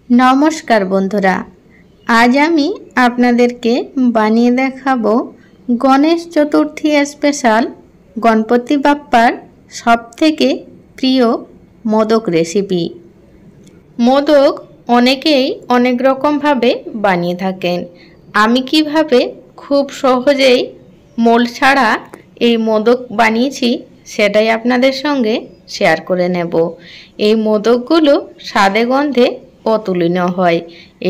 नमस्कार बंधुरा आज आमी आपनादेरके बानिये देखाबो गणेश चतुर्थी स्पेशल गणपति बाप्पार सबथेके प्रिय मोदक रेसिपि। मोदक अनेकेई अनेक रकम भावे बानिये थाकेन। आमी किभाबे खूब सहजेई मोल छाड़ा এই মোদক বানিয়েছি সেটাই আপনাদের সঙ্গে শেয়ার করে নেব। এই মোদকগুলো স্বাদে গন্ধে অতুলনীয় হয়।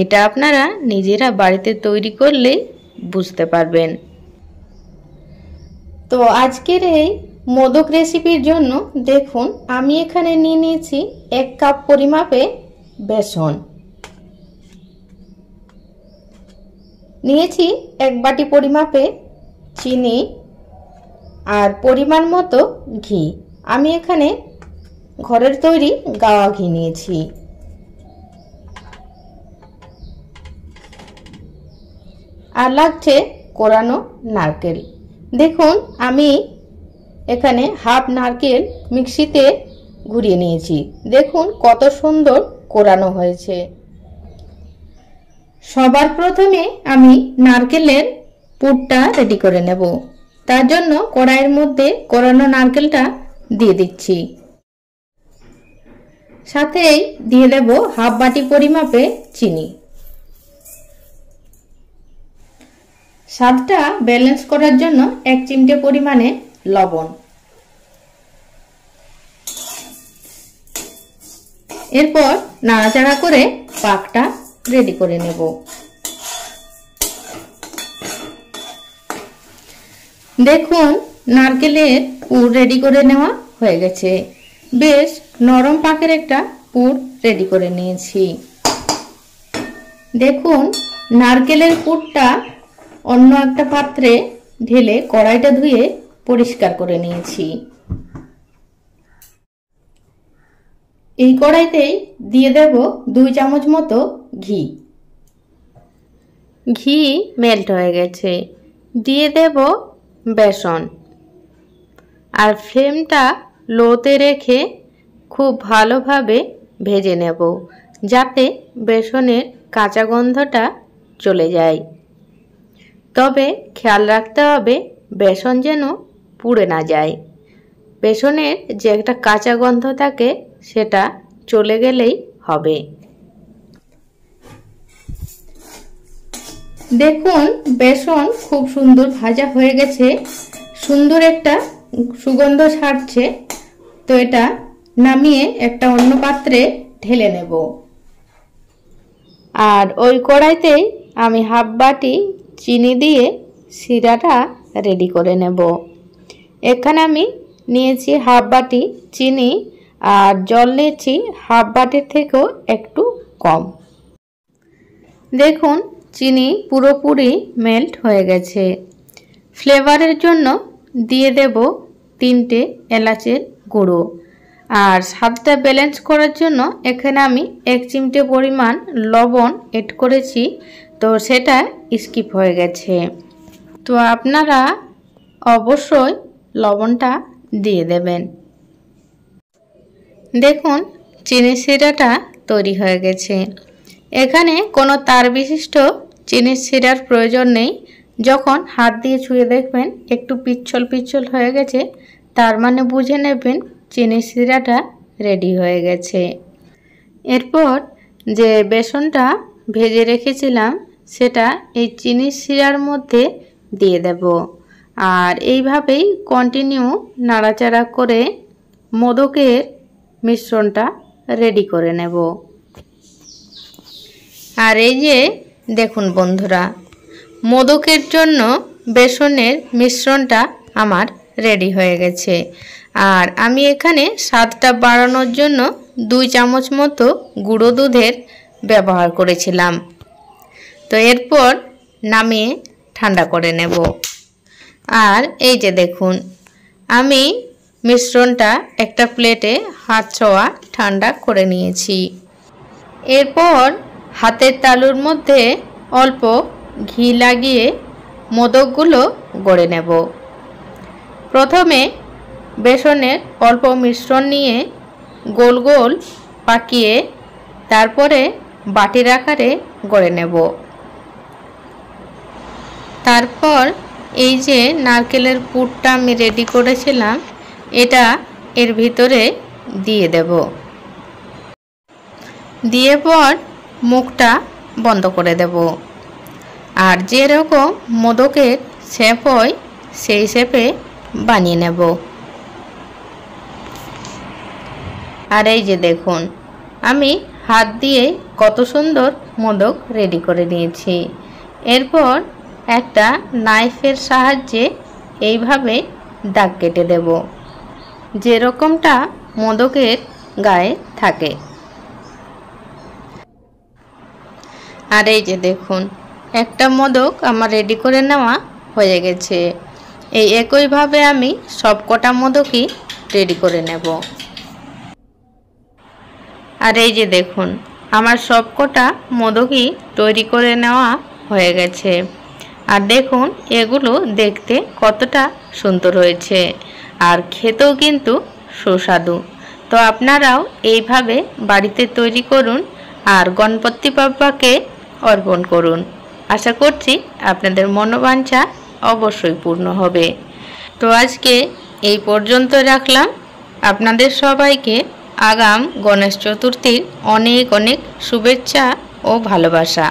এটা আপনারা নিজেরা বাড়িতে তৈরি করলে বুঝতে পারবেন। তো আজকের এই মোদক রেসিপির জন্য দেখুন আমি এখানে নিয়ে নিয়েছি 1 কাপ পরিমাপে বেসন, নিয়েছি 1 বাটি পরিমাপে চিনি আর পরিমাণ মতো ঘি। আমি এখানে ঘরের তৈরি গাওয়া ঘি নিয়েছি। আর লাগছে কোরানো নারকেল। দেখুন আমি এখানে হাফ নারকেল মিক্সিতে ঘুরিয়ে নিয়েছি। দেখুন কত সুন্দর কোরানো হয়েছে। সবার প্রথমে আমি নারকেলের পুরটা রেডি করে নেব। তার জন্য কড়াইয়ের মধ্যে কোরানো নারকেলটা দিয়ে দিচ্ছি। সাথেই দিয়ে দেব হাফ বাটি পরিমাপে চিনি। স্বাদটা ব্যালেন্স করার জন্য 1 চিমটে পরিমাণে লবণ। এরপর নাড়াচাড়া করে পাকটা রেডি করে নেব। দেখুন নারকেলের পুর রেডি করে নেওয়া হয়ে গেছে। বেশ নরম পাকের একটা পুর রেডি করে নিয়েছি। দেখুন নারকেলের পুরটা অন্য একটা পাত্রে ঢেলে কড়াইটা ধুয়ে পরিষ্কার করে নিয়েছি। এই কড়াইতেই দিয়ে দেব 2 চামচ মতো ঘি। ঘি মেল্ট হয়ে গেছে। দিয়ে দেব বেসন আর ফ্লেমটা লোতে রেখে খুব ভালোভাবে ভেজে নেব যাতে বেসনের কাঁচা গন্ধটা চলে যায়। তবে খেয়াল রাখতে হবে বেসন যেন পুড়ে না যায়। বেসনের যে একটা কাঁচা গন্ধ থাকে সেটা চলে গেলেই হবে। দেখুন বেসন খুব সুন্দর ভাজা হয়ে গেছে, সুন্দর একটা সুগন্ধ ছাড়ছে। তো এটা নামিয়ে একটা অন্য পাত্রে ঢেলে নেব। আর ওই কড়াইতেই আমি হাফ বাটি চিনি দিয়ে শিরাটা রেডি করে নেব। এখানে আমি নিয়েছি হাফ বাটি চিনি আর জল নিয়েছি হাফ বাটির থেকেও একটু কম। দেখুন চিনি পুরোপুরি মেল্ট হয়ে গেছে। ফ্লেভারের জন্য দিয়ে দেব 3টে এলাচের গুঁড়ো। আর স্বাদটা ব্যালেন্স করার জন্য এখানে আমি 1 চিমটে পরিমাণ লবণ এড করেছি, তো সেটা স্কিপ হয়ে গেছে। তো আপনারা অবশ্যই লবণটা দিয়ে দেবেন। দেখুন চিনি শিরাটা তৈরি হয়ে গেছে। এখানে কোনো তার বিশিষ্ট চিনির শিরার প্রয়োজন নেই। যখন হাত দিয়ে ছুঁয়ে দেখবেন একটু পিচ্ছল পিচ্ছল হয়ে গেছে, তার মানে বুঝে নেবেন চিনির শিরাটা রেডি হয়ে গেছে। এরপর যে বেসনটা ভেজে রেখেছিলাম সেটা এই চিনির শিরার মধ্যে দিয়ে দেব। আর এইভাবেই কন্টিনিউ নাড়াচাড়া করে মোদকের মিশ্রণটা রেডি করে নেব। আর এই যে দেখুন বন্ধুরা, মোদকের জন্য বেসনের মিশ্রণটা আমার রেডি হয়ে গেছে। আর আমি এখানে স্বাদটা বাড়ানোর জন্য 2 চামচ মতো গুঁড়ো দুধের ব্যবহার করেছিলাম। তো এরপর নামিয়ে ঠান্ডা করে নেব। আর এই যে দেখুন আমি মিশ্রণটা একটা প্লেটে হাত ছোঁয়া ঠান্ডা করে নিয়েছি। এরপর হাতের তালুর মধ্যে অল্প ঘি লাগিয়ে মোদকগুলো গড়ে নেব। প্রথমে বেসনের অল্প মিশ্রণ নিয়ে গোল গোল পাকিয়ে তারপরে বাটির আকারে গড়ে নেব। তারপর এই যে নারকেলের পুরটা আমি রেডি করেছিলাম এটা এর ভিতরে দিয়ে দেব। দিয়ে পর মুখটা বন্ধ করে দেব। আর যেরকম মোদকের শেপ হয় সেই শেপে বানিয়ে নেব। আর এই যে দেখুন আমি হাত দিয়ে কত সুন্দর মোদক রেডি করে নিয়েছি। এরপর একটা নাইফের সাহায্যে এইভাবে দাগ কেটে দেব, যেরকমটা মোদকের গায়ে থাকে। আর এই যে দেখুন একটা মোদক আমার রেডি করে নেওয়া হয়ে গেছে। এই একইভাবে আমি সবকটা মোদকই রেডি করে নেব। আর এই যে দেখুন আমার সবকটা মোদকই তৈরি করে নেওয়া হয়ে গেছে। আর দেখুন এগুলো দেখতে কতটা সুন্দর হয়েছে আর খেতেও কিন্তু সুস্বাদু। তো আপনারাও এইভাবে বাড়িতে তৈরি করুন আর গণপতি বাপ্পাকে অর্পণ করুন। আশা করছি আপনাদের মনোবাঞ্ছা অবশ্যই পূর্ণ হবে। তো আজকে এই পর্যন্ত রাখলাম। আপনাদের সবাইকে আগাম গণেশ চতুর্থীর অনেক অনেক শুভেচ্ছা ও ভালোবাসা।